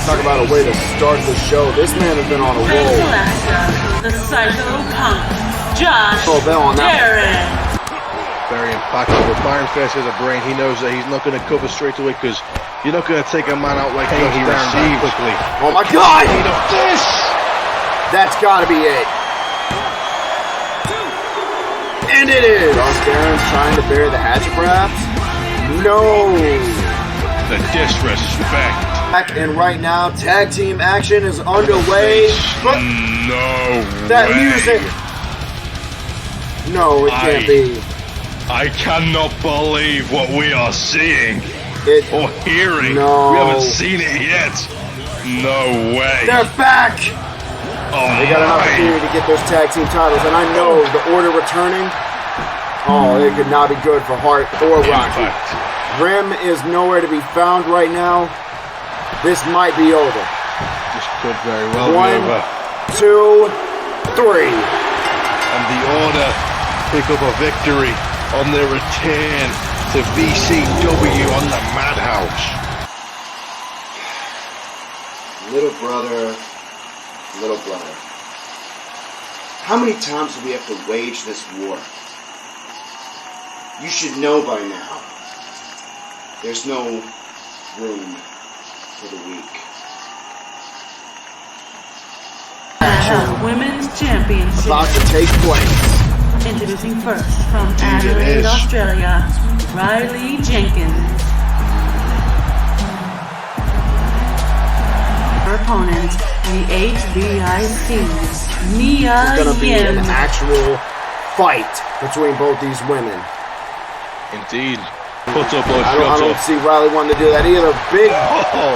Talk about a way to start the show. This man has been on a roll. The Psycho Punk, Josh Jarrett. Very impactful, but Byron Fest has a brain. He knows that he's not going to cover straight away because you're not going to take a man out like he receives quickly. Oh my God! This! That's got to be it. And it is. Josh Jarrett trying to bury the hatchet, perhaps? No. The disrespect. And right now, tag team action is underway. But no that way. music. No, it can't be. I cannot believe what we are seeing or hearing. No. We haven't seen it yet. No way. They're back. Oh, they got an opportunity to get those tag team titles, and I know the Order returning. Oh, it could not be good for Hart or Rocky. Rim is nowhere to be found right now. This might be over. This could very well be over. 1, 2, 3. And the Order pick up a victory on their return to VCW on the Madhouse. Little brother, little brother. How many times do we have to wage this war? You should know by now. There's no room for the weak. Women's Championship. About to take place. Introducing first from Adelaide, Australia, Riley Jenkins. Her opponent, the HBIC, Mia It's going to be Yim. an actual fight between both these women. Indeed. Put up or I shut don't up. see Riley wanting to do that either. Big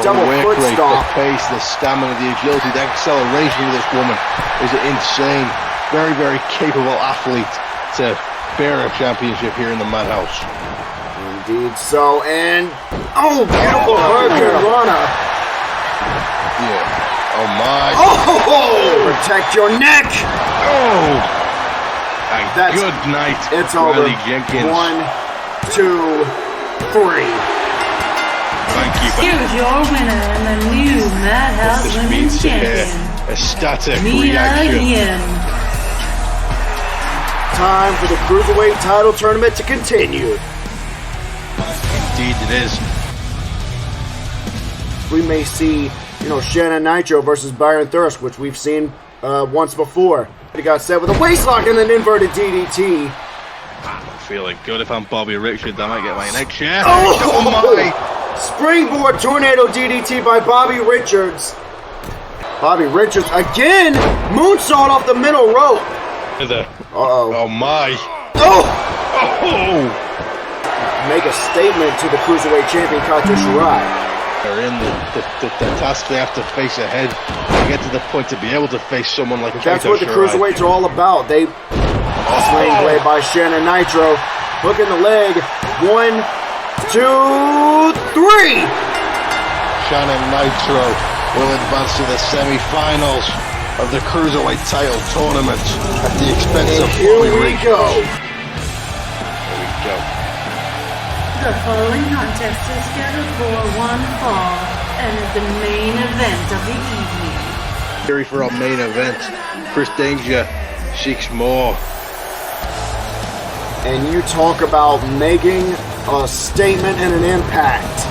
double the work foot rate, stomp. the pace, the stamina, the agility, the acceleration of this woman is insane. Very, very capable athlete to bear a championship here in the Madhouse. Indeed so, and beautiful Hurricane Rana. Yeah. Oh my. Oh! Protect your neck. Oh. And good night, It's over. Riley Jenkins. 1, 2, 3. Thank you. Here's your winner and the new Madhouse This Women's means Champion, a static Mia reaction. Yim. Time for the Cruiserweight title tournament to continue. Indeed it is. We may see, Shannon Nitro versus Byron Thurst, which we've seen once before. He got set with a waistlock and an inverted DDT. I'm feeling good if I'm Bobby Richards. I might get my next share. Oh my! Springboard tornado DDT by Bobby Richards. Bobby Richards again moonsault off the middle rope. Oh my! Oh! Oh! Make a statement to the Cruiserweight champion Kato Shirai. They're in the task they have to face ahead to get to the point to be able to face someone like That's Kato what the Shirai. Cruiserweights are all about. They sling blade by Shannon Nitro. Hook in the leg. 1, 2, 3. Shannon Nitro will advance to the semi-finals of the Cruiserweight title tournament at the expense of Here Bobby we Richards. go. There we go. The following contest is scheduled for one fall and is the main event of the evening. Here for our main event, Chris Danger seeks more. And you talk about making a statement and an impact.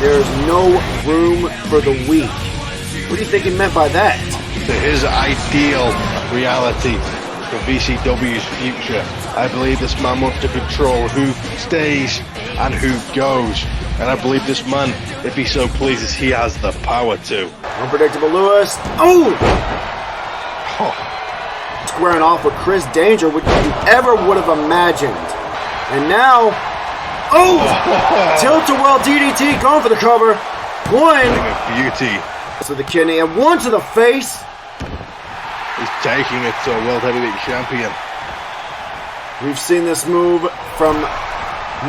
There's no room for the weak. What do you think he meant by that? To his ideal reality for VCW's future. I believe this man wants to control who stays and who goes. And I believe this man, if he so pleases, he has the power to. Unpredictable Lewis. Oh! Squaring off with Chris Danger, which you ever would have imagined. And now, tilt-a-whirl DDT going for the cover. 1 Beauty. to the kidney and 1 to the face. He's taking it to a World Heavyweight Champion. We've seen this move from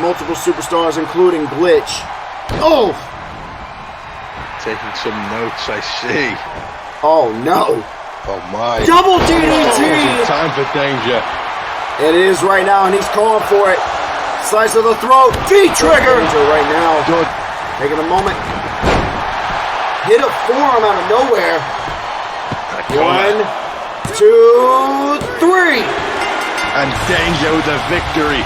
multiple superstars, including Glitch. Oh! Taking some notes, I see. Oh no! Oh my. Double DDT! Time for Danger. It is right now, and he's calling for it. Slice of the throat. D-trigger! Danger right now. Good. Taking a moment. hit a forearm out of nowhere. 1, 2, 3. And Danger with the victory.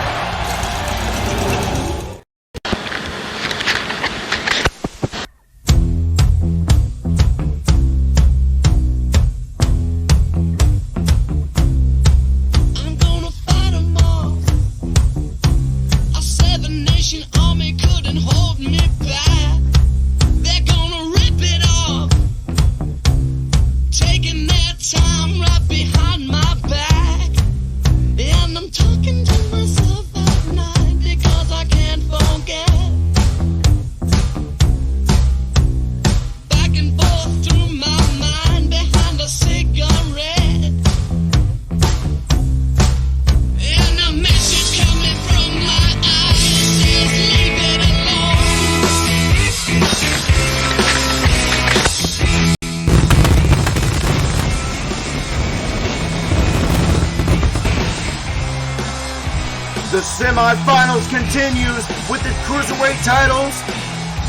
The semifinals continues with the Cruiserweight titles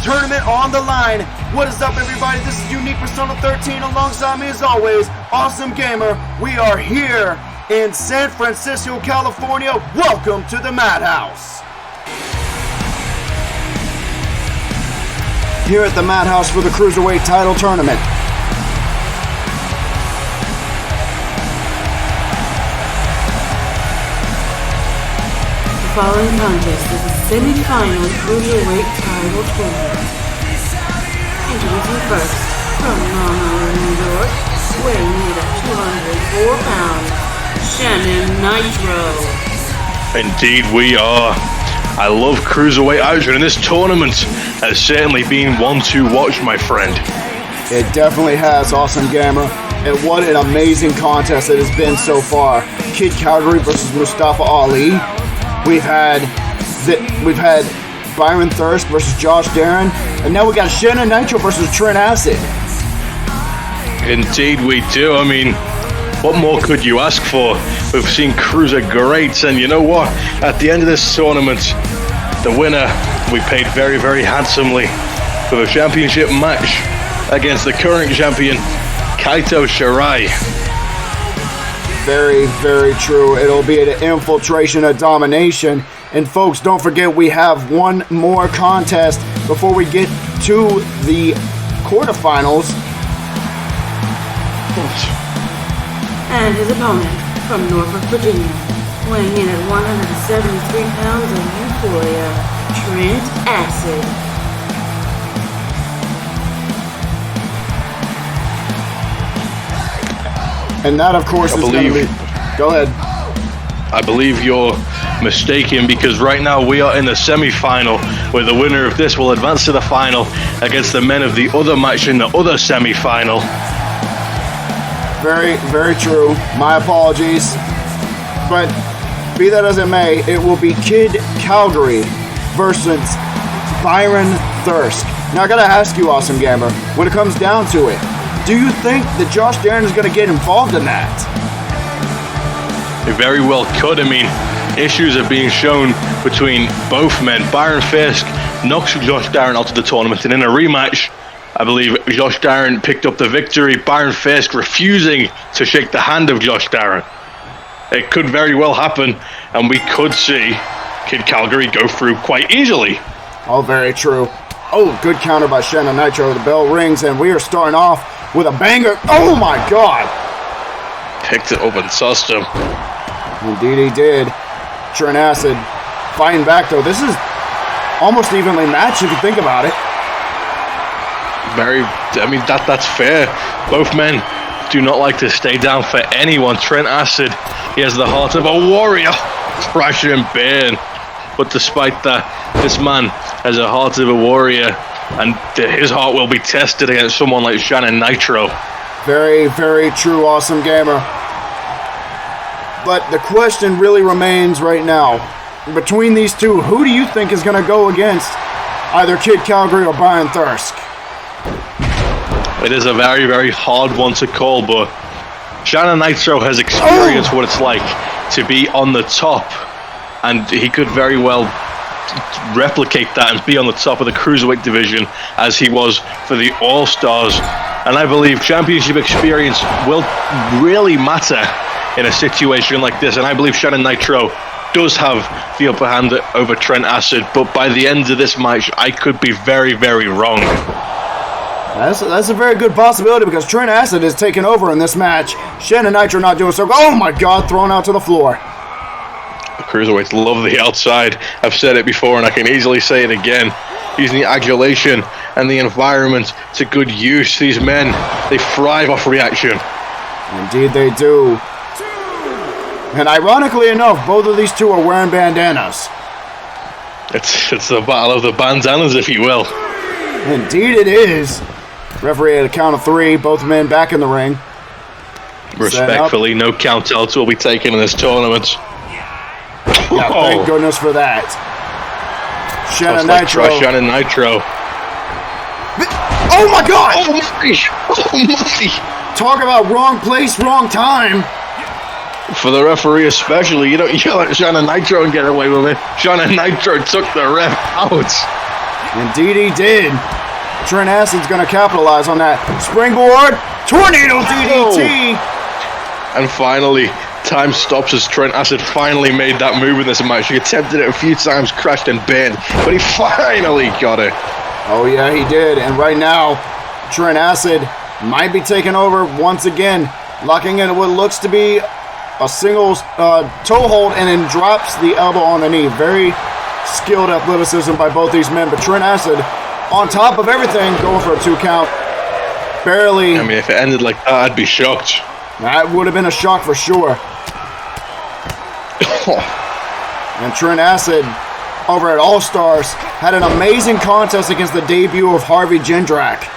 tournament on the line. What is up, everybody? This is Unique Persona 13 alongside me as always, Awesome Gamer. We are here in San Francisco, California. Welcome to the Madhouse. Here at the Madhouse for the Cruiserweight title tournament. The following contest is a semi-final Cruiserweight title tournament. Introducing first, from Long Island, New York, weighing in at 204 pounds, Shannon Nitro. Indeed we are. I love Cruiserweight action, and this tournament has certainly been one to watch, my friend. It definitely has, Awesome Gamer. And what an amazing contest it has been so far. Kid Calgary versus Mustafa Ali. We've had Byron Thirst versus Josh Darren, and now we got Shannon Nitro versus Trent Acid. Indeed we do. I mean, what more could you ask for? We've seen Cruiser greats, and you know what? At the end of this tournament, the winner, we paid very, very handsomely for the championship match against the current champion, Kaito Shirai. Very, very true. It'll be an infiltration of domination. And folks, don't forget we have one more contest before we get to the quarterfinals. And his opponent, from Norfolk, Virginia, weighing in at 173 pounds of Euphoria, Trent Acid. And that, of course, is going to be... Go ahead. I believe you're mistaken, because right now we are in the semi-final, where the winner of this will advance to the final against the men of the other match in the other semi-final. Very, very true. My apologies. But be that as it may, it will be Kid Calgary versus Byron Thirst. Now I gotta ask you, Awesome Gamer, when it comes down to it, do you think that Josh Darren is gonna get involved in that? It very well could. I mean, issues are being shown between both men. Byron Fisk knocks Josh Darren out of the tournament, and in a rematch, I believe Josh Darren picked up the victory. Byron Fisk refusing to shake the hand of Josh Darren. It could very well happen, and we could see Kid Calgary go through quite easily. Oh, very true. Oh, good counter by Shannon Nitro. The bell rings, and we are starting off with a banger. Oh my God! Picked it up and sussed him. Indeed he did. Trent Acid fighting back, though. This is almost evenly matched if you think about it. That's fair. Both men do not like to stay down for anyone. Trent Acid, he has the heart of a warrior. Crash and burn. But despite that, this man has a heart of a warrior, and his heart will be tested against someone like Shannon Nitro. Very, very true, Awesome Gamer. But the question really remains right now, between these two, who do you think is going to go against either Kid Calgary or Byron Thirsk? It is a very, very hard one to call, but Shannon Nitro has experienced what it's like to be on the top, and he could very well replicate that and be on the top of the cruiserweight division as he was for the All-Stars. And I believe championship experience will really matter in a situation like this. And I believe Shannon Nitro does have the upper hand over Trent Acid, but by the end of this match, I could be very, very wrong. That's a very good possibility because Trent Acid is taking over in this match. Shannon Nitro not doing so. Oh my God, thrown out to the floor. The cruiserweights love the outside. I've said it before and I can easily say it again. Using the adulation and the environment to good use. These men, they thrive off reaction. Indeed they do. And ironically enough, both of these two are wearing bandanas. It's the battle of the bandanas, if you will. Indeed it is. Referee at a count of 3, both men back in the ring. Respectfully, no countouts will be taken in this tournament. Yeah, thank goodness for that. Shannon Nitro. Shannon Nitro. Oh my God! Oh my! Talk about wrong place, wrong time. For the referee especially, you don't yell at Shannon Nitro and get away with it. Shannon Nitro took the ref out. Indeed he did. Trent Acid's going to capitalize on that. Springboard, tornado DDT. And finally, time stops as Trent Acid finally made that move in this match. He attempted it a few times, crashed and burned, but he finally got it. Oh yeah, he did. And right now, Trent Acid might be taking over once again, locking in what looks to be a single toe hold and then drops the elbow on the knee. Very skilled athleticism by both these men, but Trent Acid, on top of everything, going for a 2 count. Barely. I mean, if it ended like that, I'd be shocked. That would have been a shock for sure. And Trent Acid, over at All Stars, had an amazing contest against the debut of Harvey Jindrak.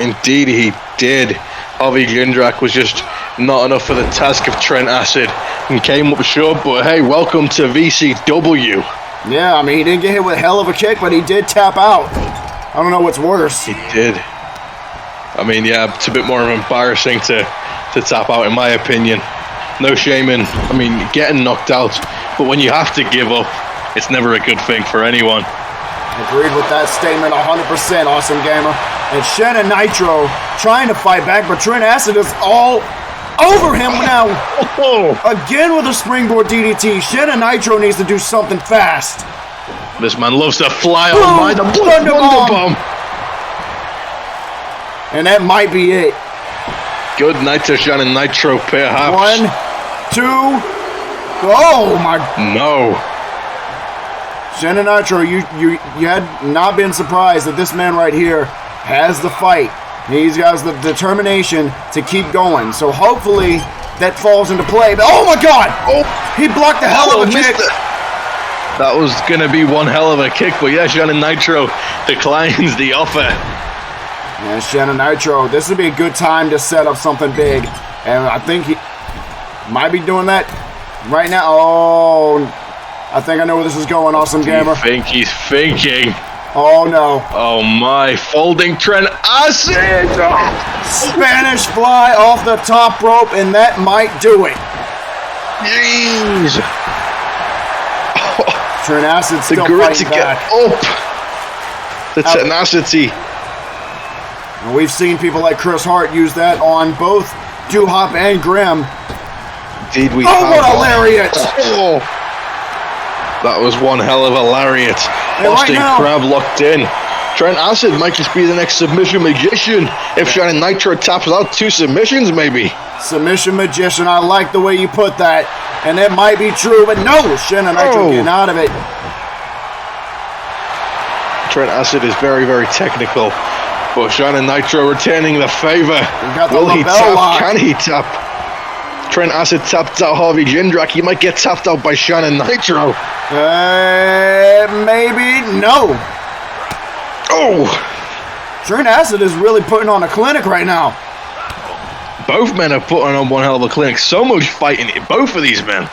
Indeed he did. Harvey Jindrak was just not enough for the task of Trent Acid and came up short, but hey, welcome to VCW. Yeah, I mean, he didn't get hit with a hell of a kick, but he did tap out. I don't know what's worse. He did. I mean, yeah, it's a bit more embarrassing to tap out, in my opinion. No shame in, getting knocked out, but when you have to give up, it's never a good thing for anyone. Agreed with that statement 100%, Awesome Gamer. And Shannon Nitro trying to fight back, but Trent Acid is all over him now. Again with a springboard DDT. Shannon Nitro needs to do something fast. This man loves to fly on my Thunder Bomb. And that might be it. Good night to Shannon Nitro, perhaps. 1, 2. Oh my. No. Shannon Nitro, you had not been surprised that this man right here has the fight. He's got the determination to keep going. So hopefully that falls into play. But oh my God! Oh, he blocked a hell of a kick. That was going to be one hell of a kick, but yeah, Shannon Nitro declines the offer. Yeah, Shannon Nitro, this would be a good time to set up something big. And I think he might be doing that right now. Oh, I think I know where this is going, Awesome Gamer. I think he's thinking. Oh no. Oh my, folding Trent Acid! Spanish fly off the top rope, and that might do it. Jeez. Trent Acid still the grit to fighting back. Get up. The tenacity. And we've seen people like Chris Hart use that on both Doo-Hop and Grimm. Indeed we have. Oh, what a lariat! Oh. That was one hell of a lariat. Austin Crab locked in. Trent Acid might just be the next submission magician. If Shannon Nitro taps out 2 submissions, maybe. Submission magician, I like the way you put that. And it might be true, but no! Shannon Nitro getting out of it. Trent Acid is very, very technical. But Shannon Nitro returning the favor. Will he tap? Lock. Can he tap? Trent Acid tapped out Harvey Jindrak. He might get tapped out by Shannon Nitro. Maybe no. Oh! Trent Acid is really putting on a clinic right now. Both men are putting on one hell of a clinic. So much fighting in both of these men.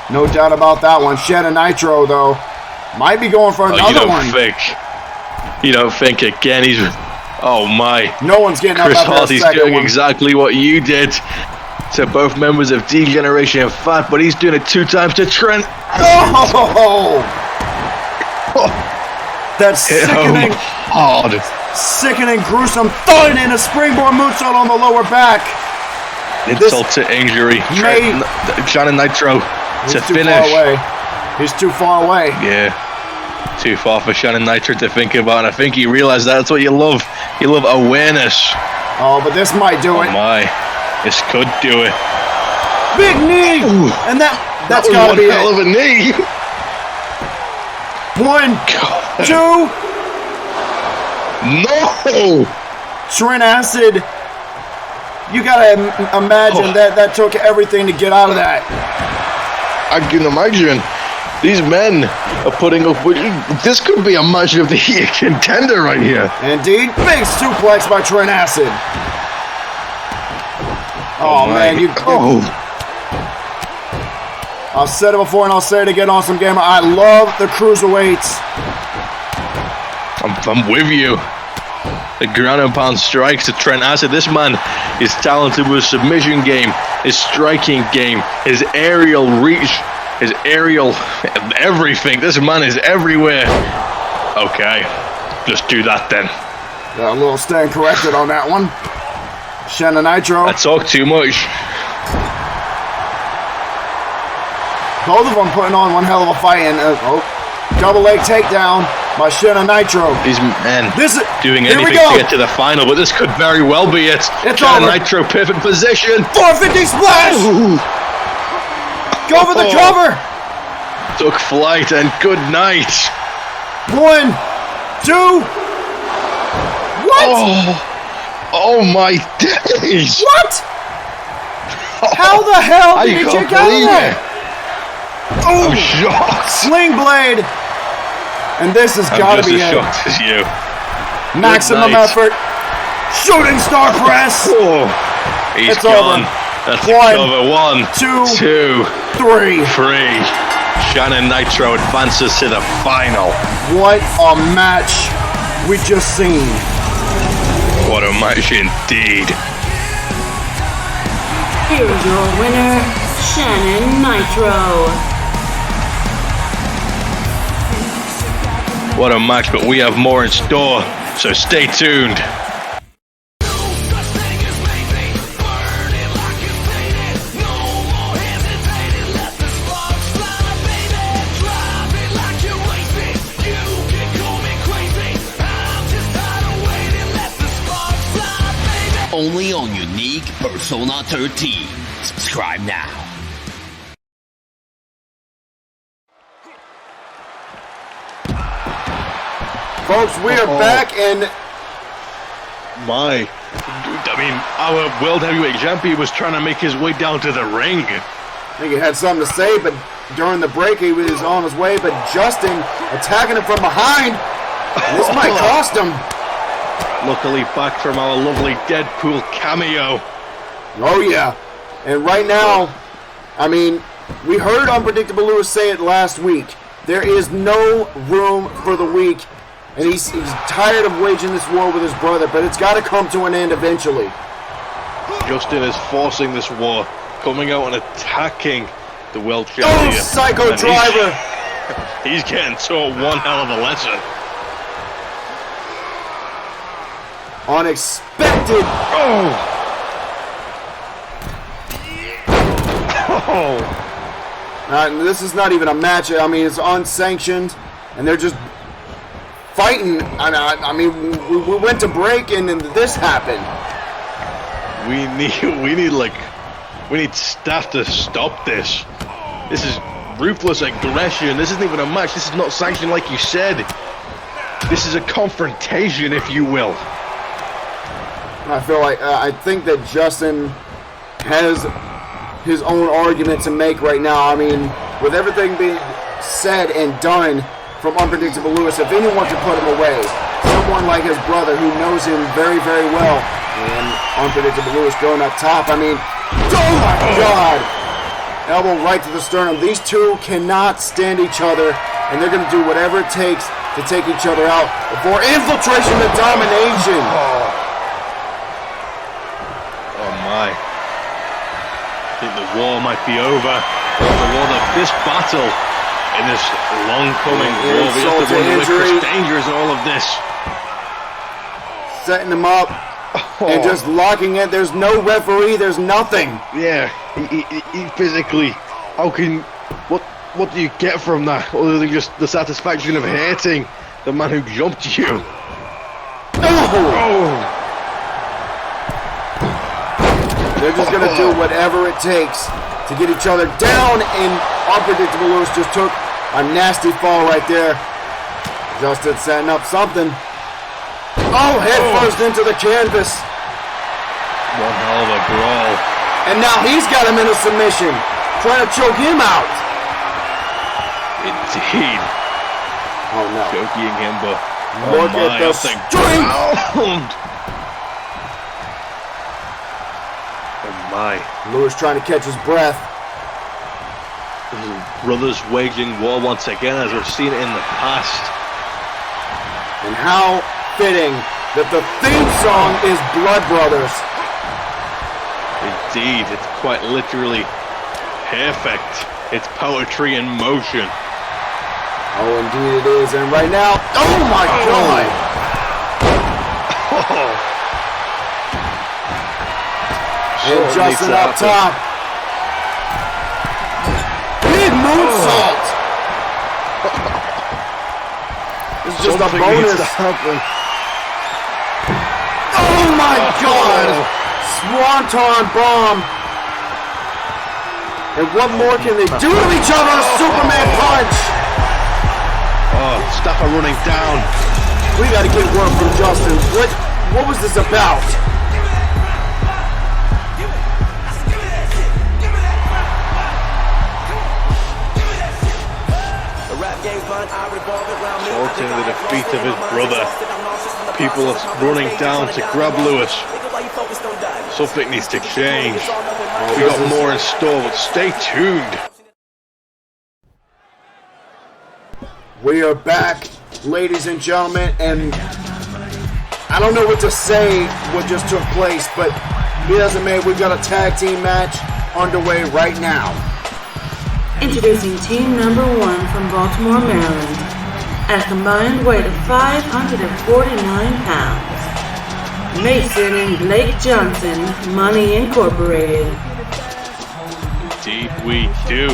No doubt about that one. Shannon Nitro, though, might be going for another one. You don't think again. He's... Oh my. No one's getting Chris up after Hardy's doing exactly what you did to both members of D-Generation Fat, but he's doing it 2 times to Trent. Oh! That Hit home sickening, hard. sickening, gruesome thud and a springboard moonsault on the lower back. Insult to injury. Shannon Nitro to He's too finish. far away. He's too far away. Yeah. Too far for Shannon Nitro to think about, and I think he realized that's what you love. You love awareness. Oh, but this might do Oh it. my. This could do it. Big knee! Ooh. And that's was gotta one be hell it. of a knee. 1, God. 2. No! Trent Acid. You gotta imagine that took everything to get out of that. I can imagine. These men are putting up with... This could be a match of the year contender right here. Indeed. Big suplex by Trent Acid. Oh my. man, I've said it before and I'll say it again, Awesome Gamer. I love the cruiserweights. I'm with you. The ground and pound strikes to Trent Acid. This man is talented with his submission game, his striking game, his aerial reach, his aerial everything. This man is everywhere. Okay, just do that then. Got a little stand corrected on that one. Shannon Nitro. I talk too much. Both of them putting on one hell of a fight. And double leg takedown by Shannon Nitro. These men doing here we anything go. to get to the final, but this could very well be it. It's Shannon over. Nitro, perfect position. 450 splash! Ooh. Go for the cover! Took flight and good night. 1, 2. What? Oh my days! What? How the hell I did he can't kick out of believe that? I'm shocked. Sling blade. And this has I'm got to just be as it. shocked as you. Maximum night. effort. Shooting star press. Oh, he's It's gone. over. That's 1, the cover. 1, 2, 2, 3. 3. Shannon Nitro advances to the final. What a match we just seen. What a match indeed. Here's your winner, Shannon Nitro. What a match, but we have more in store, so stay tuned. Only on unique Persona 13. Subscribe now. Folks, we are back and My. I mean, our World Heavyweight Champion was trying to make his way down to the ring. I think he had something to say, but during the break he was on his way, but Justin attacking him from behind. This might cost him. Luckily back from our lovely Deadpool cameo. Oh yeah. And right now, I mean, we heard Unpredictable Lewis say it last week. There is no room for the weak. And he's tired of waging this war with his brother, but it's got to come to an end eventually. Justin is forcing this war, coming out and attacking the world champion. Oh, Psycho And Driver! He's getting taught one hell of a lesson. Unexpected. This is not even a match. I mean, it's unsanctioned, and they're just fighting. I mean, we went to break, and then this happened. We need staff to stop this. This is ruthless aggression. This isn't even a match. This is not sanctioned like you said. This is a confrontation, if you will. I feel like I think that Justin has his own argument to make right now. I mean, with everything being said and done from Unpredictable Lewis, if anyone can put him away, someone like his brother who knows him very, very well, and Unpredictable Lewis going up top. I mean, oh my God! Elbow right to the sternum. These two cannot stand each other, and they're going to do whatever it takes to take each other out before infiltration and domination. Oh my. I think the war might be over. This battle in this long-coming war. We have to wonder where Chris Danger is in all of this. Setting him up and just locking it. There's no referee. There's nothing. Yeah, he physically. How can what do you get from that other than just the satisfaction of hating the man who jumped you? They're just gonna do whatever it takes to get each other down, and Unpredictable Lewis just took a nasty fall right there. Justin setting up something. Head first into the canvas. One hell of a brawl. And now he's got him in a submission, trying to choke him out. Indeed. Oh no. Choking him, but look at the strength. Oh my. Lewis trying to catch his breath. Brothers waging war once again, as we've seen it in the past. And how fitting that the theme song is Blood Brothers. Indeed, it's quite literally perfect. It's poetry in motion. Oh, indeed it is. And right now, oh my God! And Justin up top. Big moonsault! This is just a bonus. Oh my God! Swanton bomb. And what more can they do to each other? Superman punch. Staff are running down. We got to get word from Justin. What was this about? Exalting the defeat of his brother. People are running down to grab Lewis. Something needs to change. We got more in store, but stay tuned. We are back, ladies and gentlemen, and I don't know what to say what just took place, but be as it may, we've got a tag team match underway right now. Introducing team number 1 from Baltimore, Maryland, at a combined weight of 549 pounds. Mason and Blake Johnson, Money Incorporated. Indeed we do.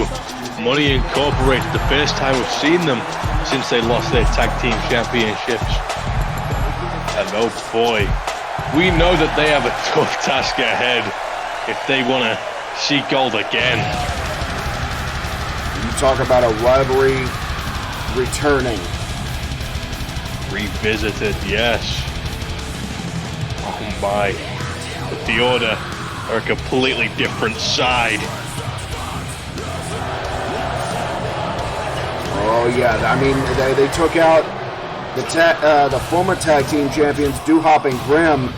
Money Incorporated, the first time we've seen them since they lost their tag team championships. And oh boy, we know that they have a tough task ahead if they want to see gold again. You talk about a rivalry returning. Revisited, yes. Oh my. But the Order are a completely different side. Oh yeah, I mean they took out the former tag team champions Duhop and Grimm,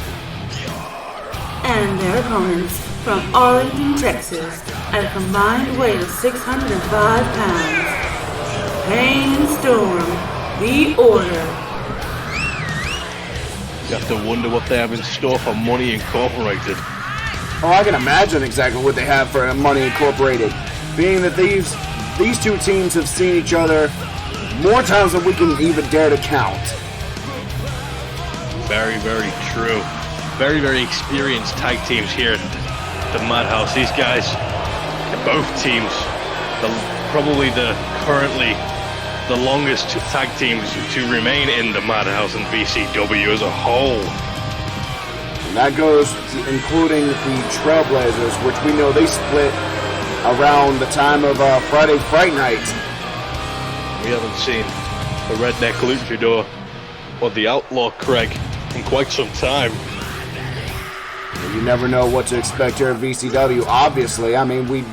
And their opponents from Arlington, Texas, at a combined weight of 605 pounds. Pain and Storm, the Order. You have to wonder what they have in store for Money Incorporated. Oh, I can imagine exactly what they have for Money Incorporated, being that these two teams have seen each other more times than we can even dare to count. Very, very true. Very, very experienced tag teams here at the Madhouse. These guys, both teams, currently the longest tag teams to remain in the Madhouse and VCW as a whole. And that goes including the Trailblazers, which we know they split around the time of Friday Fright Night. We haven't seen the Redneck Luchador or the Outlaw Craig in quite some time. You never know what to expect here at VCW, obviously. I mean, we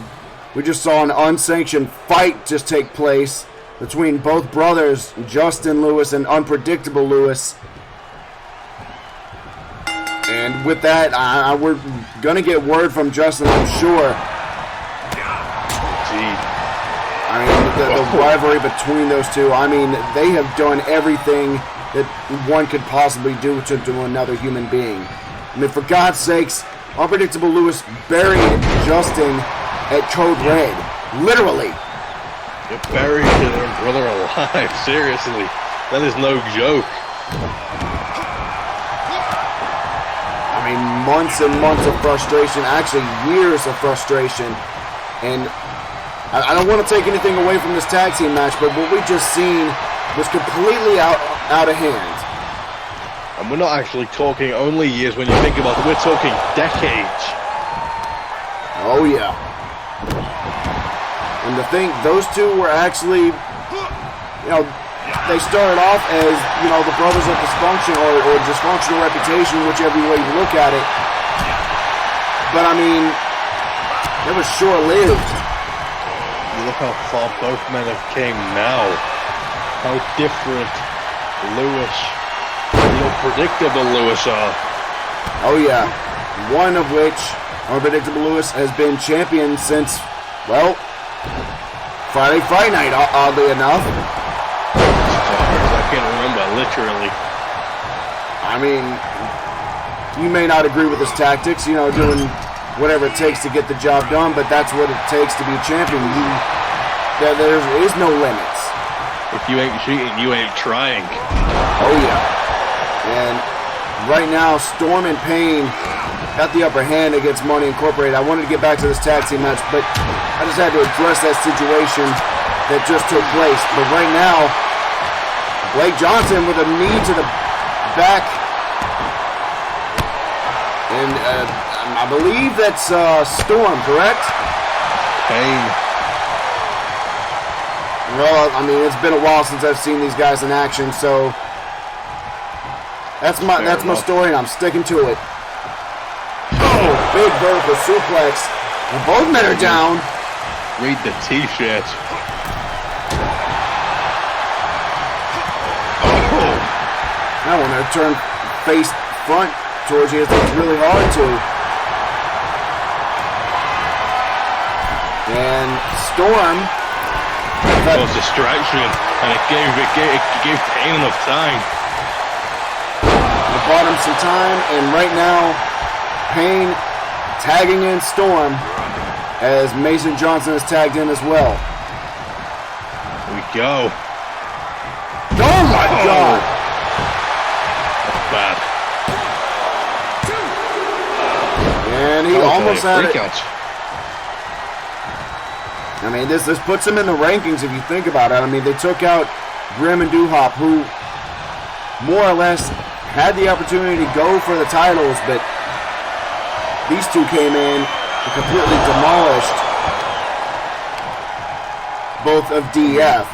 just saw an unsanctioned fight just take place between both brothers, Justin Lewis and Unpredictable Lewis. And with that, we're going to get word from Justin, I'm sure. I mean, the rivalry between those two, I mean, they have done everything that one could possibly do to another human being. I mean, for God's sakes, Unpredictable Lewis buried Justin at Code Red. Literally. You're buried your brother alive, seriously. That is no joke. I mean, months and months of frustration, actually years of frustration. And I don't want to take anything away from this tag team match, but what we just seen was completely out of hand. And we're not actually talking only years when you think about it, we're talking decades. Oh yeah. And to think those two were actually, you know, they started off as, you know, the brothers of dysfunction or dysfunctional reputation, whichever way you look at it. But I mean, it was short-lived. You look how far both men have came now. How different Lewis, the unpredictable Lewis are. Oh yeah. One of which, Unpredictable Lewis, has been champion since, well, Friday Fight Night, oddly enough. I can't remember, literally. I mean, you may not agree with his tactics, you know, doing whatever it takes to get the job done, but that's what it takes to be a champion. There is no limits. If you ain't cheating, you ain't trying. Oh yeah. And right now, Storm and Payne got the upper hand against Money Incorporated. I wanted to get back to this tag team match, but I just had to address that situation that just took place. But right now, Blake Johnson with a knee to the back. And I believe that's Storm, correct? Payne. Well, I mean, it's been a while since I've seen these guys in action, so that's my story, and I'm sticking to it. Oh, big vertical suplex. And both men are down. Read the t-shirt. Oh. Now when they turn face front towards you, it's really hard to. And Storm. That was distraction, and it gave Payne enough time. It bought him some time, and right now, Payne tagging in Storm as Mason Johnson is tagged in as well. Here we go. Oh my God! That's bad. And he almost had it. Out. I mean, this puts him in the rankings if you think about it. I mean, they took out Grim and Duhop, who more or less had the opportunity to go for the titles, but these two came in and completely demolished both of DF.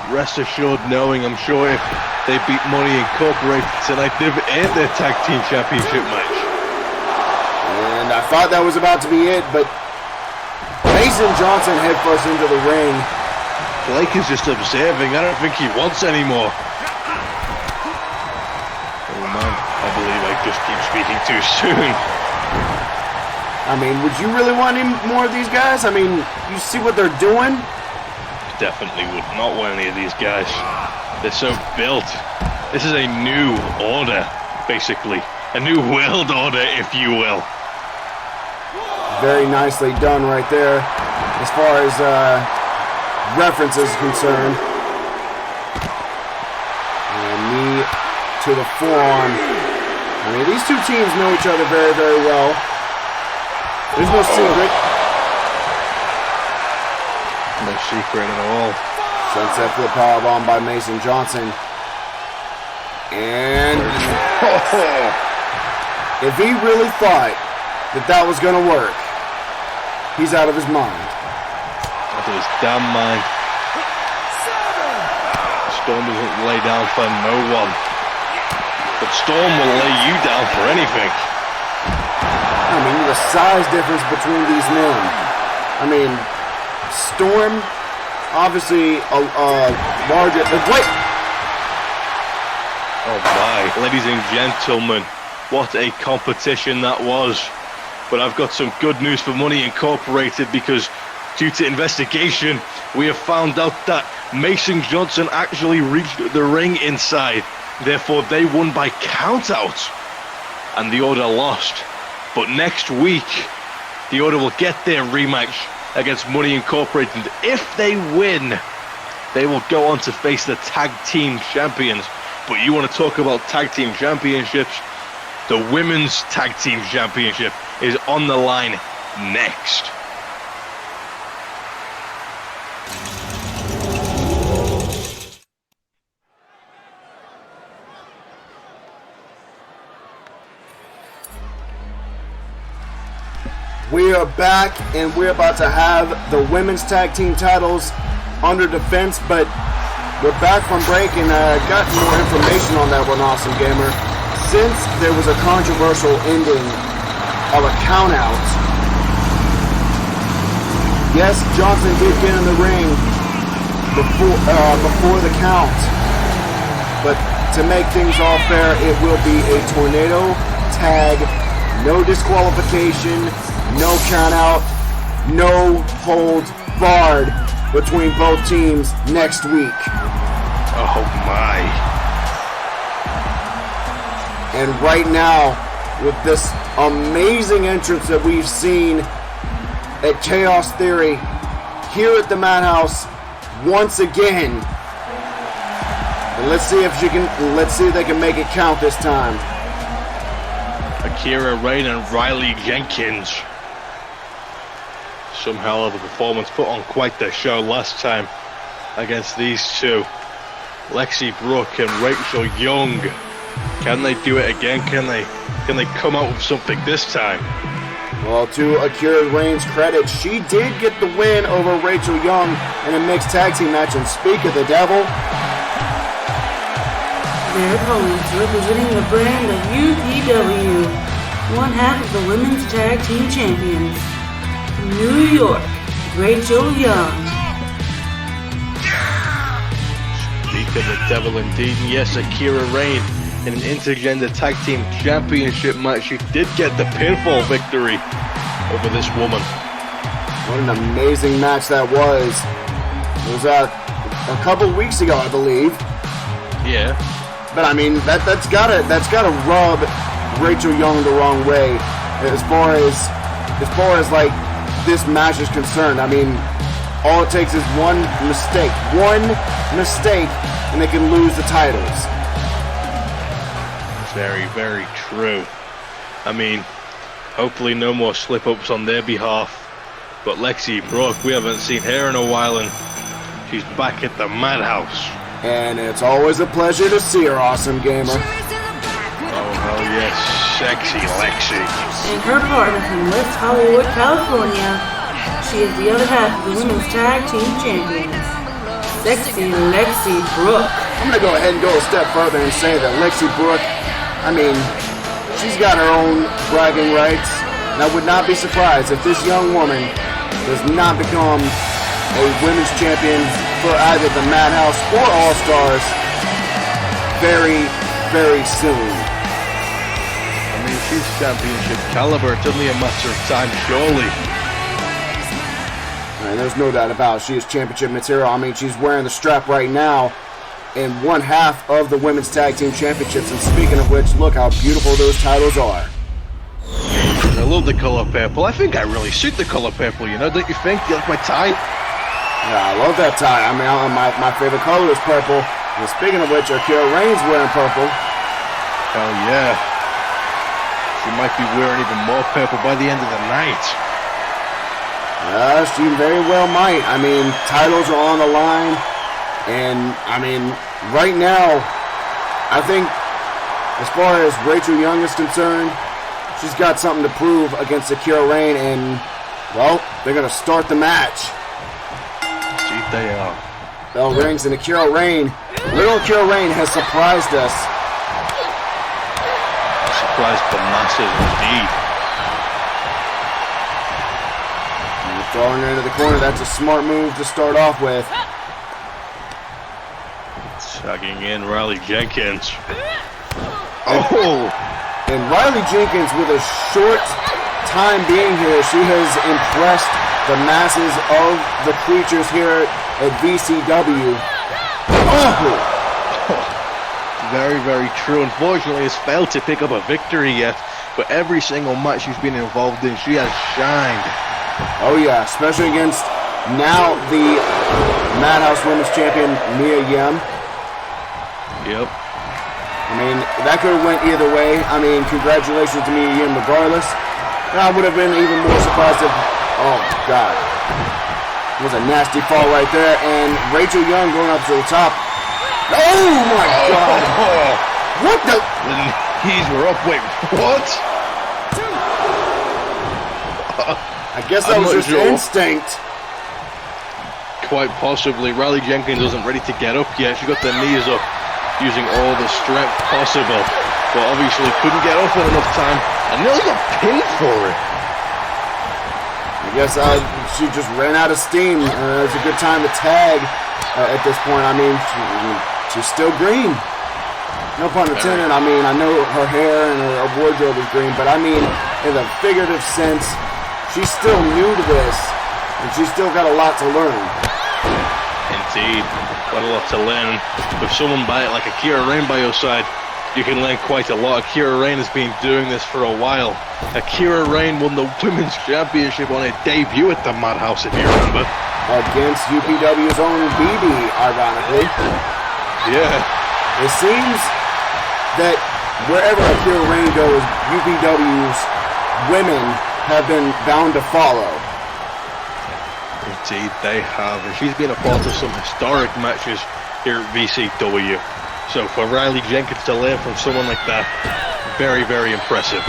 Rest assured knowing, I'm sure if they beat Money Incorporated tonight, they've earned their tag team championship match. And I thought that was about to be it, but Mason Johnson headfirst into the ring. Blake is just observing. I don't think he wants any more. Oh man, I believe I just keep speaking too soon. I mean, would you really want any more of these guys? I mean, you see what they're doing? Definitely would not want any of these guys. They're so built. This is a new order, basically. A new world order, if you will. Very nicely done right there, as far as reference is concerned. And knee to the forearm. I mean, these two teams know each other very, very well. There's no secret. No secret at all. Sunset flip powerbomb by Mason Johnson. And if he really thought that was going to work, he's out of his mind. Out of his damn mind. Storm doesn't lay down for no one. But Storm will lay you down for anything. I mean, the size difference between these men. I mean, Storm, obviously a larger... Wait! Oh my. Ladies and gentlemen, what a competition that was. But I've got some good news for Money Incorporated, because due to investigation, we have found out that Mason Johnson actually reached the ring inside. Therefore, they won by countout, and the Order lost. But next week, the Order will get their rematch against Money Incorporated. If they win, they will go on to face the tag team champions. But you want to talk about tag team championships? The women's tag team championship is on the line next. We are back, and we're about to have the women's tag team titles under defense, but we're back from break, and I got more information on that one, Awesome Gamer. Since there was a controversial ending of a countout, yes, Johnson did get in the ring before the count, but to make things all fair, it will be a tornado tag, no disqualification, no count out, no holds barred between both teams next week. Oh my. And right now, with this amazing entrance that we've seen at Chaos Theory here at the Madhouse once again. And let's see if they can make it count this time. Akira Rain and Riley Jenkins. Some hell of a performance, put on quite the show last time against these two. Lexi Brooke and Rachel Young. Can they do it again? Can they come out with something this time? Well, to Akira Rain's credit, she did get the win over Rachel Young in a mixed tag team match. And speak of the devil, Their opponents representing the brand of UPW, one half of the women's tag team champions. From New York, Rachel Young. Speak of the devil indeed. And yes, Akira Rain in an intergender tag team championship match. She did get the pinfall victory over this woman. what an amazing match that was. It was a couple weeks ago, I believe. Yeah. But I mean, that's gotta rub Rachel Young the wrong way as far as like this match is concerned. I mean, all it takes is one mistake, and they can lose the titles. Very, very true. I mean, hopefully no more slip-ups on their behalf. But Lexi Brooke, we haven't seen her in a while, and she's back at the Madhouse. And it's always a pleasure to see her, Awesome Gamer. Oh, hell yes. Sexy Lexi. And her partner from West Hollywood, California. She is the other half of the women's tag team champions. Sexy Lexi Brooke. I'm going to go ahead and go a step further and say that Lexi Brooke, I mean, she's got her own bragging rights. And I would not be surprised if this young woman does not become a women's champion for either the Madhouse or All Stars very, very soon. I mean, she's championship caliber. It's only a matter of time, surely. And there's no doubt about it. She is championship material. I mean, she's wearing the strap right now in one half of the women's tag team championships. And speaking of which, look how beautiful those titles are. I love the color purple. I think I really suit the color purple, you know, don't you think? Do you like my tie? Yeah, I love that tie. I mean, my favorite color is purple. And speaking of which, Akira Rain's wearing purple. Hell yeah. She might be wearing even more purple by the end of the night. Yeah, she very well might. I mean, titles are on the line. And, I mean, right now, I think as far as Rachel Young is concerned, she's got something to prove against Akira Rain. And, well, they're going to start the match. Indeed they are. Bell rings and Akira Rain. Little Akira Rain has surprised us. Surprised the masses indeed. Throwing her into the corner. That's a smart move to start off with. Tagging in Riley Jenkins. Oh! And Riley Jenkins, with a short time being here, she has impressed the masses of the creatures here at VCW. Oh! Very, very true. Unfortunately, has failed to pick up a victory yet. But every single match she's been involved in, she has shined. Oh yeah, especially against now the Madhouse Women's Champion Mia Yim. Yep. I mean, that could have went either way. I mean, congratulations to Mia Yim regardless. And I would have been even more surprised if... Oh, God. It was a nasty fall right there. And Rachel Young going up to the top. Oh, my God. What the... The knees were up. Wait, what? I guess that was just instinct. Quite possibly. Riley Jenkins wasn't ready to get up yet. She got the knees up using all the strength possible. But obviously couldn't get up in enough time. And nearly got pinned for it. I guess she just ran out of steam. It's a good time to tag at this point. I mean, she's still green. No pun intended. I mean, I know her hair and her wardrobe is green, but I mean, in the figurative sense, she's still new to this, and she's still got a lot to learn. Indeed, got a lot to learn. With someone like Akira Rain by your side, you can learn quite a lot. Akira Rain has been doing this for a while. Akira Rain won the Women's Championship on her debut at the Madhouse, if you remember. Against UPW's own BB, ironically. Yeah. It seems that wherever Akira Rain goes, UPW's women have been bound to follow. Indeed, they have. And she's been a part of some historic matches here at VCW. So for Riley Jenkins to learn from someone like that, very, very impressive.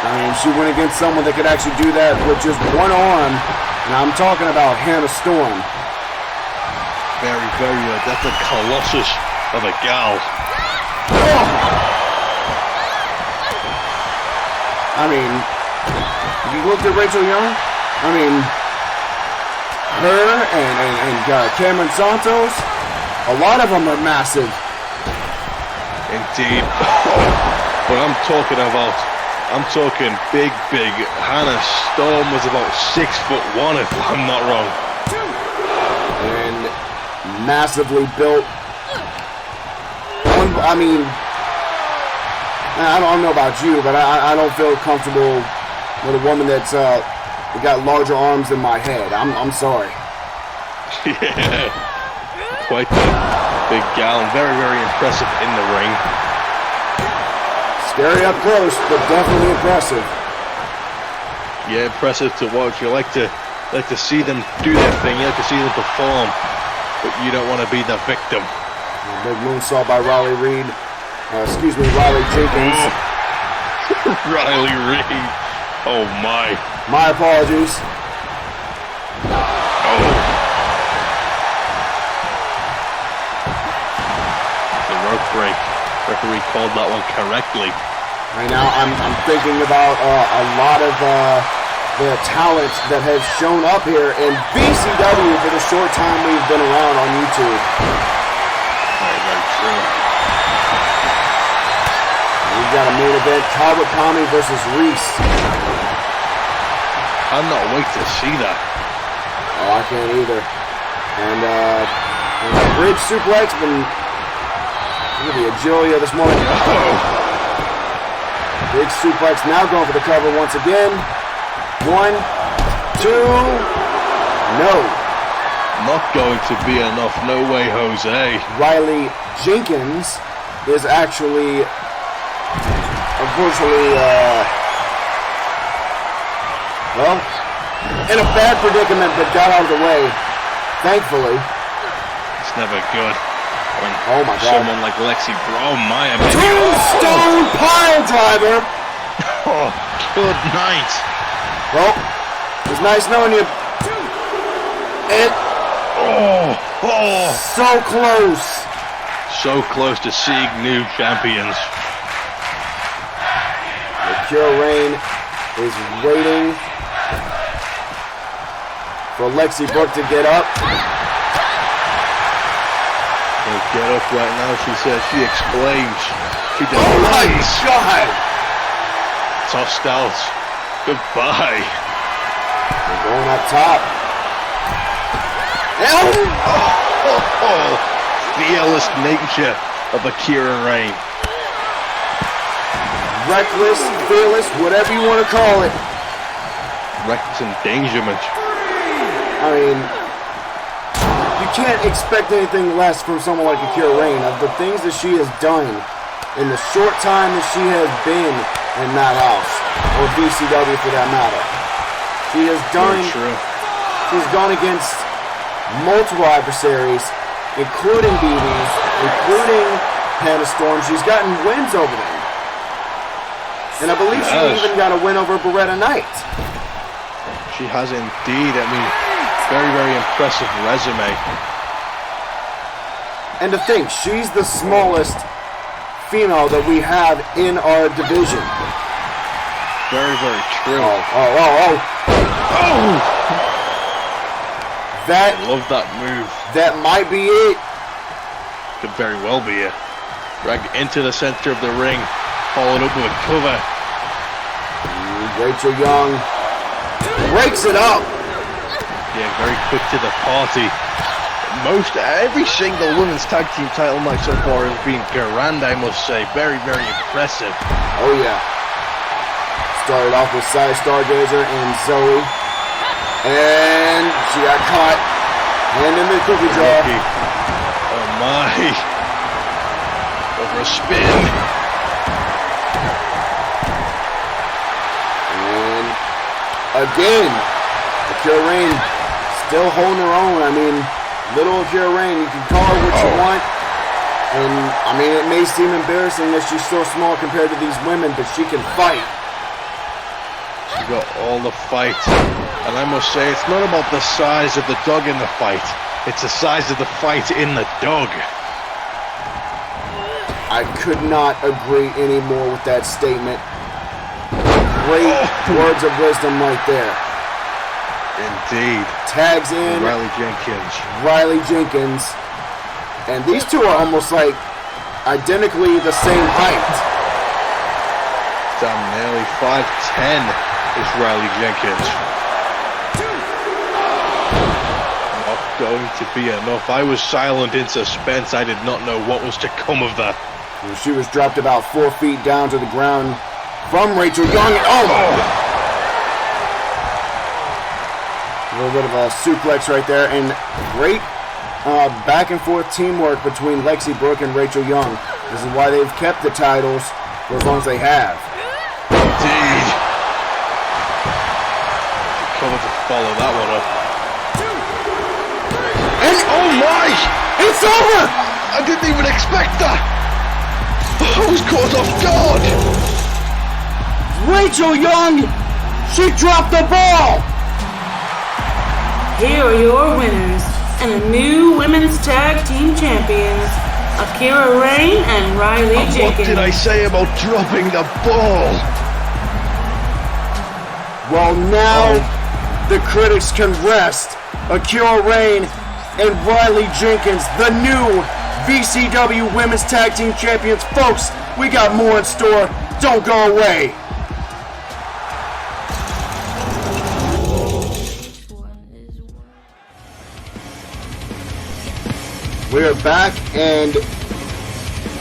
I mean, she went against someone that could actually do that with just one arm. And I'm talking about Hannah Storm. Very, very, that's a colossus of a gal. Oh! I mean, if you looked at Rachel Young, I mean, her and Cameron Santos, a lot of them are massive. Indeed. But I'm talking big. Hannah Storm was about 6'1", if I'm not wrong. And massively built. I mean, I don't know about you, but I don't feel comfortable with a woman that's got larger arms than my head. I'm sorry. Yeah. Quite the big gal and very, very impressive in the ring. Scary up close, but definitely impressive. Yeah, impressive to watch. You like to see them do their thing. You like to see them perform, but you don't want to be the victim. Big moonsault by Riley Jenkins. Riley Reid. Oh my. My apologies. Oh. The rope break. Referee called that one correctly. Right now, I'm thinking about a lot of the talent that has shown up here in BCW for the short time we've been around on YouTube. Very, very true. We've got a main event, Kawakami versus Reese. I'm not waiting to see that. Oh, I can't either. And a bridge suplex, but look at the agility of this morning. Oh. Big suplex now going for the cover once again. 1, 2, no. Not going to be enough. No way, Jose. Riley Jenkins is actually unfortunately, well, in a bad predicament, but got out of the way, thankfully. It's never good when oh my God. Someone like Lexi Bromaya. Tombstone pile driver. Oh, good night. Well, it's nice knowing you. And so close. So close to seeing new champions. Akira Rain is waiting for Lexi Brooke to get up. She'll get up right now, she says. She explains. She does. Oh my God! Tossed out. Goodbye. We're going up top. Fearless nature of Akira Rain. Reckless, fearless, whatever you want to call it. reckless endangerment. I mean, you can't expect anything less from someone like Akira Rain. Of the things that she has done in the short time that she has been in Madhouse, or VCW for that matter. She has done, she's gone against multiple adversaries, including BBs, including Panda Storm. She's gotten wins over them. And I believe she even got a win over Beretta Knight. She has indeed. I mean, very, very impressive resume. And to think, she's the smallest female that we have in our division. Very, very true. Oh. That, I love that move. That might be it. Could very well be it. Dragged into the center of the ring. Followed up with a cover. Rachel Young breaks it up. Yeah, very quick to the party. Every single women's tag team title match so far has been grand, I must say. Very, very impressive. Oh yeah. Started off with Cy Stargazer and Zoe. And she got caught. And in the cookie jar. Oh my. Over a spin. And again, Akira Rain still holding her own. I mean, little Akira Rain, you can call her what you want. And I mean, it may seem embarrassing that she's so small compared to these women, but she can fight. She got all the fight. And I must say, it's not about the size of the dog in the fight. It's the size of the fight in the dog. I could not agree any more with that statement. Great words of wisdom right there. Indeed. Tags in Riley Jenkins. And these two are almost like identically the same height. Damn, nearly 5'10" is Riley Jenkins. Not going to be enough. I was silent in suspense. I did not know what was to come of that. She was dropped about 4 feet down to the ground from Rachel Young. A little bit of a suplex right there, and great back and forth teamwork between Lexi Brooke and Rachel Young. This is why they've kept the titles for as long as they have. Indeed. Cover to follow that one up. And oh my! It's over! I didn't even expect that! I was caught off guard! Rachel Young! She dropped the ball! Here are your winners and the new women's tag team champions, Akira Rain and Riley Jenkins. What did I say about dropping the ball? Well, now the critics can rest. Akira Rain and Riley Jenkins, the new VCW Women's Tag Team Champions. Folks, we got more in store. Don't go away. We are back, and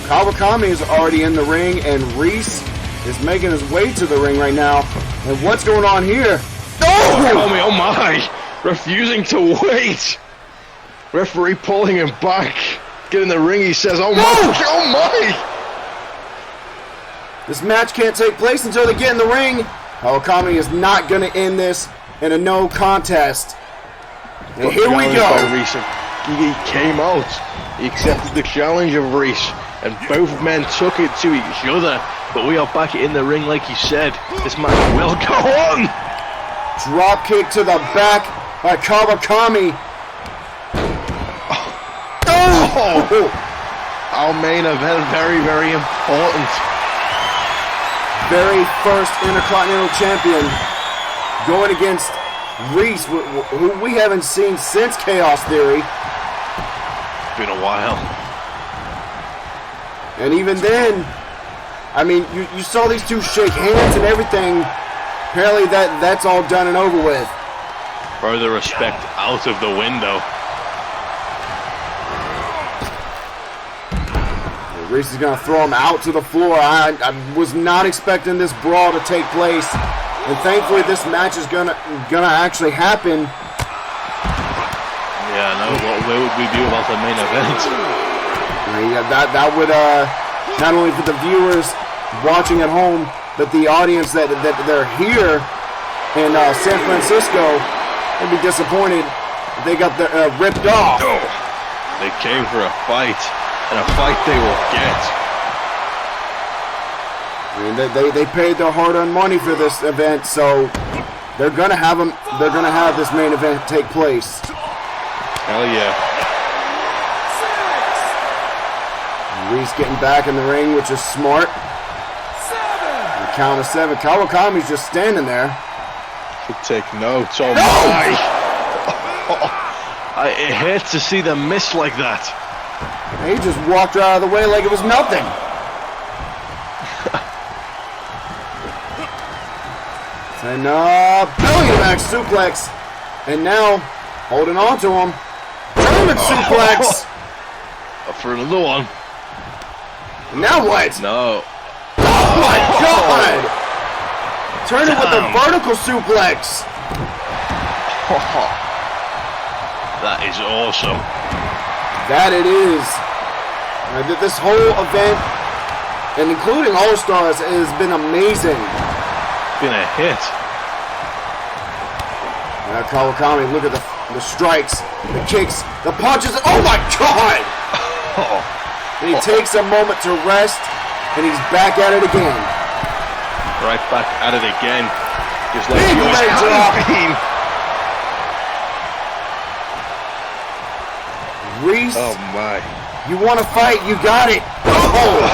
Kawakami is already in the ring, and Reese is making his way to the ring right now. And what's going on here? Kawakami, oh my! Refusing to wait! Referee pulling him back. Get in the ring, he says, oh my! Oh my! This match can't take place until they get in the ring. Kawakami is not going to end this in a no contest. And here we go. He came out, he accepted the challenge of Reese, and both men took it to each other. But we are back in the ring, like he said. This match will go on. Drop kick to the back by Kawakami. Oh! Our main event, very, very important. Very first Intercontinental Champion going against Reese, who we haven't seen since Chaos Theory. Been a while. And even then, I mean, you saw these two shake hands and everything. Apparently that's all done and over with. Further respect out of the window. Reese is going to throw him out to the floor. I was not expecting this brawl to take place And thankfully, this match is gonna actually happen. Yeah, no. Where would we be without the main event? Yeah, that would not only for the viewers watching at home, but the audience that they're here in San Francisco, they'd be disappointed if they got ripped off. They came for a fight, and a fight they will get. I mean, they paid their hard-earned money for this event, so they're gonna have them. They're gonna have this main event take place. Hell yeah! Reese getting back in the ring, which is smart. The count of 7. Kawakami's just standing there. Should take notes. Oh my! It hurts to see them miss like that. He just walked her out of the way like it was nothing. And belly back suplex. And now, holding on to him. German suplex. For another one. And now what? No. Oh my God! Turn it with a vertical suplex. That is awesome. That it is. This whole event, and including All-Stars, has been amazing. Been a hit. Kawakami, look at the strikes, the kicks, the punches. Oh my God! And he takes a moment to rest, and he's back at it again. Right back at it again. Just like Big he always leg drop. has been. Reese, Oh my. you want to fight? You got it. Oh!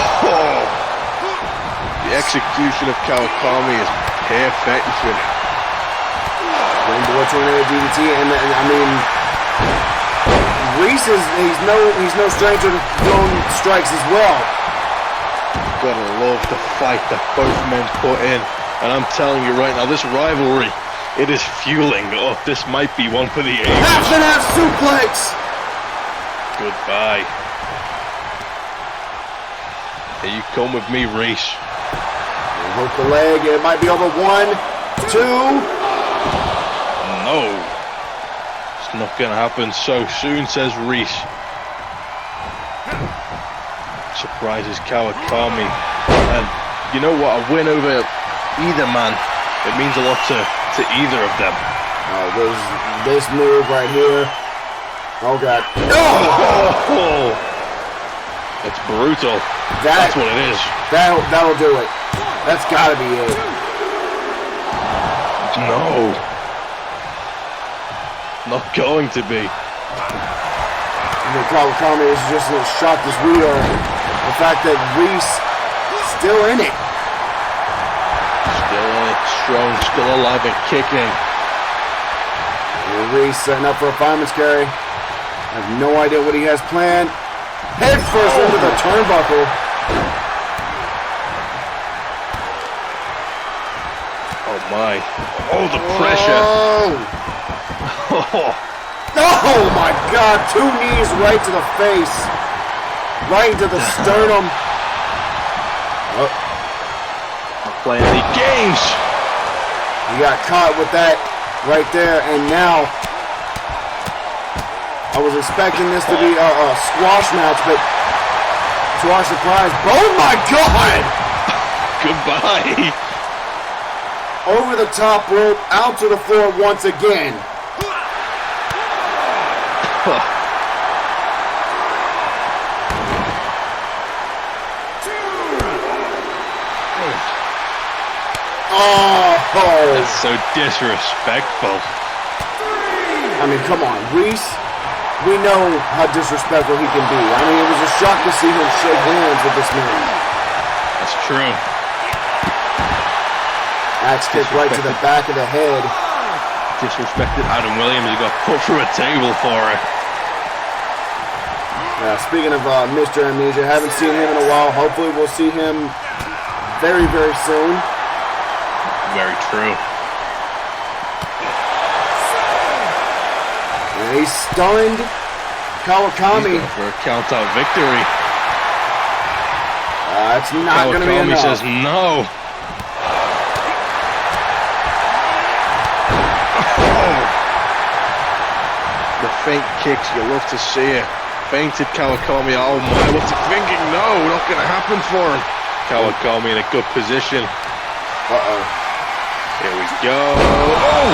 The execution of Kawakami is perfection. Rainbow Tornado DDT, and I mean, Reese he's no stranger to throwing strikes as well. Gotta love the fight that both men put in, and I'm telling you right now, this rivalry, it is fueling up. This might be one for the ages. Half and half suplex. Goodbye. Here you come with me, Reese. Hook the leg. It might be over. 1, 2. No. It's not going to happen so soon, says Reese. Surprises Kawakami. And you know what? A win over either man, it means a lot to either of them. This move right here. Oh, God. Oh! It's brutal. That's what it is. That'll do it. That's got to be it. No. Not going to be. Kawakami is just as shocked as we are. The fact that Reese still in it. Still in it, strong, still alive and kicking. And Reese setting up for a fireman's carry. I have no idea what he has planned. Head first into the turnbuckle. Oh my. Oh, the pressure. Oh my God, 2 knees right to the face. Right into the sternum. Playing the games. He got caught with that right there, and now I was expecting this to be a squash match, but to our surprise, oh my God! Goodbye. Over the top rope, out to the floor once again. Oh! That's so disrespectful. I mean, come on, Reese. We know how disrespectful he can be. I mean, it was a shock to see him shake hands with this man. That's true. Axe kick right to the back of the head. Disrespected Adam Williams. He got put through a table for it. Speaking of Mr. Amnesia, haven't seen him in a while. Hopefully we'll see him very, very soon. Very true. And he's stunned Kawakami. He's going for a count-out victory. It's not going to be Kawakami enough. says no. feint kicks. You love to see it. Feinted Kawakami. Oh my, what's he thinking? No, not going to happen for him. Kawakami in a good position. Uh-oh. Here we go. Oh!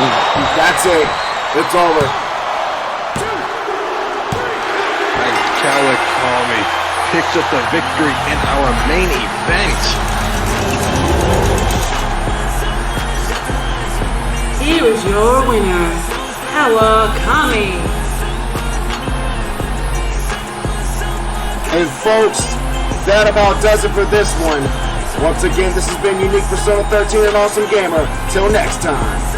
That's it. It's over. And Kawakami picks up the victory in our main event. Here is your winner, Kawakami. And folks, that about does it for this one. Once again, this has been Unique Persona 13 and Awesome Gamer. Till next time.